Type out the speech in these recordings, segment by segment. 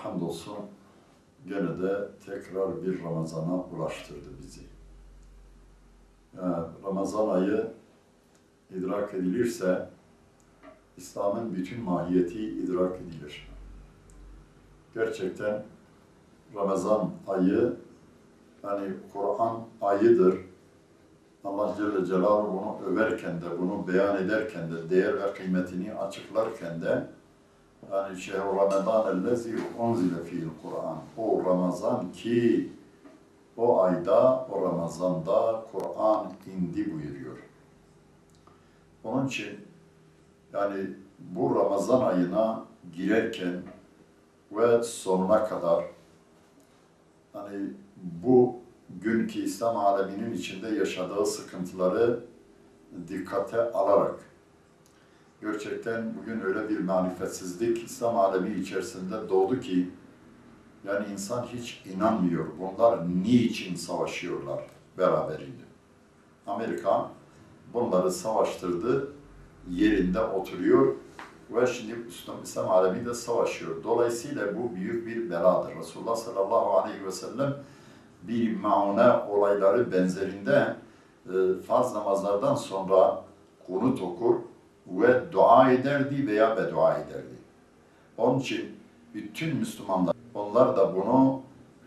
Allah'a hamdolsun gene de tekrar bir Ramazan'a ulaştırdı bizi. Yani Ramazan ayı idrak edilirse İslam'ın bütün mahiyeti idrak edilir. Gerçekten Ramazan ayı yani Kur'an ayıdır. Allah Celle Celaluhu bunu överken de, bunu beyan ederken de, değer ve kıymetini açıklarken de yani şehr-i Ramazan-ellezî unzile fîl Kur'an. O Ramazan ki o ayda, o Ramazan'da Kur'an indi buyuruyor. Onun için yani bu Ramazan ayına girerken ve sonuna kadar hani bu günkü İslam aleminin içinde yaşadığı sıkıntıları dikkate alarak gerçekten bugün öyle bir marifetsizlik İslam alemi içerisinde doğdu ki yani insan hiç inanmıyor. Bunlar niçin savaşıyorlar beraberinde? Amerika bunları savaştırdı, yerinde oturuyor ve şimdi İslam alemi de savaşıyor. Dolayısıyla bu büyük bir beladır. Resulullah sallallahu aleyhi ve sellem bir maune olayları benzerinde farz namazlardan sonra kunut okur ve dua ederdi veya beddua ederdi. Onun için bütün Müslümanlar, onlar da bunu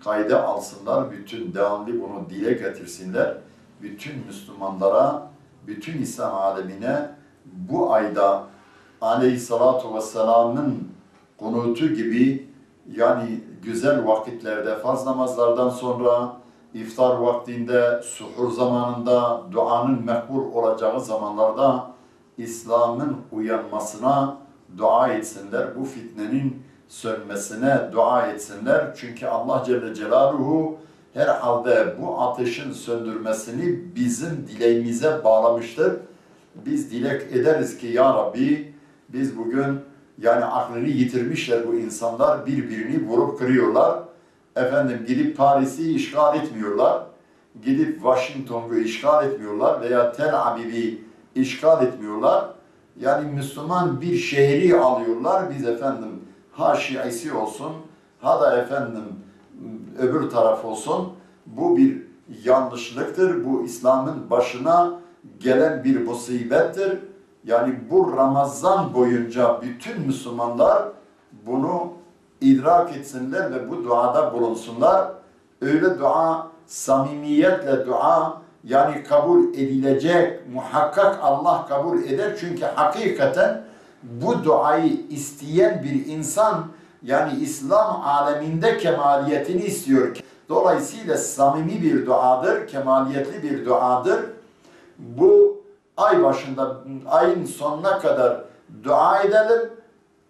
kayda alsınlar, bütün devamlı bunu dile getirsinler. Bütün Müslümanlara, bütün İslam alemine bu ayda Aleyhissalatu vesselam'ın kunutu gibi yani güzel vakitlerde, farz namazlardan sonra, iftar vaktinde, suhur zamanında, duanın mekbul olacağı zamanlarda İslam'ın uyanmasına dua etsinler, bu fitnenin sönmesine dua etsinler. Çünkü Allah Celle Celaluhu herhalde bu ateşin söndürmesini bizim dileğimize bağlamıştır. Biz dilek ederiz ki ya Rabbi biz bugün yani aklını yitirmişler bu insanlar, birbirini vurup kırıyorlar. Efendim gidip Paris'i işgal etmiyorlar, gidip Washington'u işgal etmiyorlar veya Tel Aviv'i işgal etmiyorlar. Yani Müslüman bir şehri alıyorlar, biz efendim ha Şiisi olsun, ha da efendim öbür taraf olsun. Bu bir yanlışlıktır, bu İslam'ın başına gelen bir musibettir. Yani bu Ramazan boyunca bütün Müslümanlar bunu idrak etsinler ve bu duada bulunsunlar. Öyle dua, samimiyetle dua yani kabul edilecek, muhakkak Allah kabul eder. Çünkü hakikaten bu duayı isteyen bir insan yani İslam aleminde kemaliyetini istiyor. Dolayısıyla samimi bir duadır, kemaliyetli bir duadır. Bu ay başında, ayın sonuna kadar dua edelim.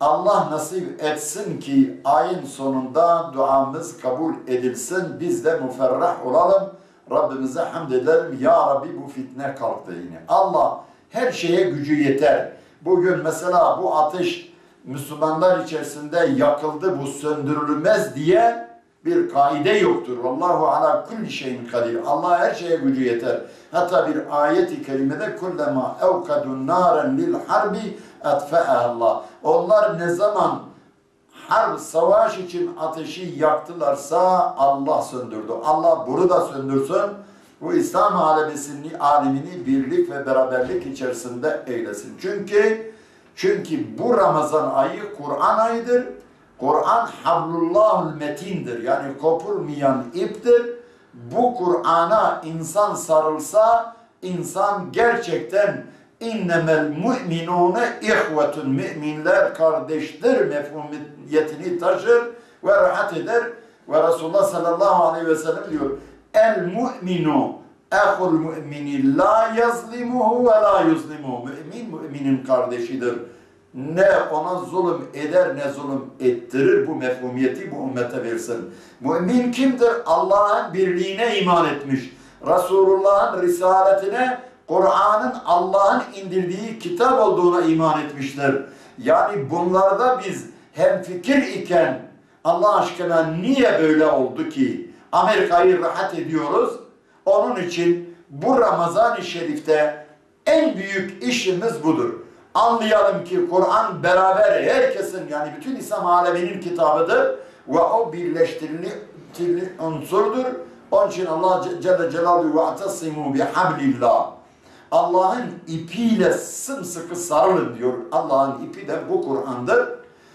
Allah nasip etsin ki ayın sonunda duamız kabul edilsin. Biz de müferrah olalım. Rabbimize hamd edelim. Ya Rabbi bu fitne kalktı yine. Allah her şeye gücü yeter. Bugün mesela bu ateş Müslümanlar içerisinde yakıldı, bu söndürülmez diye bir kaide yoktur. Vallahu ala kulli şeyin kadir. Allah her şeye gücü yeter. Hatta bir ayet-i kerimede kullema evkadun naren lil harbi atfa'ahallah. Onlar ne zaman harp, savaş için ateşi yaktılarsa Allah söndürdü. Allah bunu da söndürsün. Bu İslam alemini birlik ve beraberlik içerisinde eylesin. Çünkü bu Ramazan ayı Kur'an ayıdır. Kur'an hablullahul metindir. Yani kopulmayan iptir. Bu Kur'an'a insan sarılsa insan gerçekten innemel mu'minune ihvetun, müminler kardeştir mefhumiyetini taşır ve rahat eder. Ve Resulullah sallallahu aleyhi ve sellem diyor el mu'minu ehul mu'mini la yazlimuhu ve la yuzlimuhu. Müminin kardeşidir. Ne ona zulüm eder ne zulüm ettirir, bu mefhumiyeti bu ümmete versin. Mümin kimdir? Allah'ın birliğine iman etmiş. Resulullah'ın risaletine, Kur'an'ın Allah'ın indirdiği kitap olduğuna iman etmişler. Yani bunlarda biz hemfikir iken Allah aşkına niye böyle oldu ki Amerika'yı rahat ediyoruz? Onun için bu Ramazan-ı Şerif'te en büyük işimiz budur. anlayalım ki Kur'an beraber herkesin, yani bütün İslam aleminin kitabıdır ve o birleştirili unsurdur. Onun için Allah Celle Celaluhu ve atasimu bihablillah. Allah'ın ipiyle sımsıkı sarılın diyor. Allah'ın ipi de bu Kur'an'dır.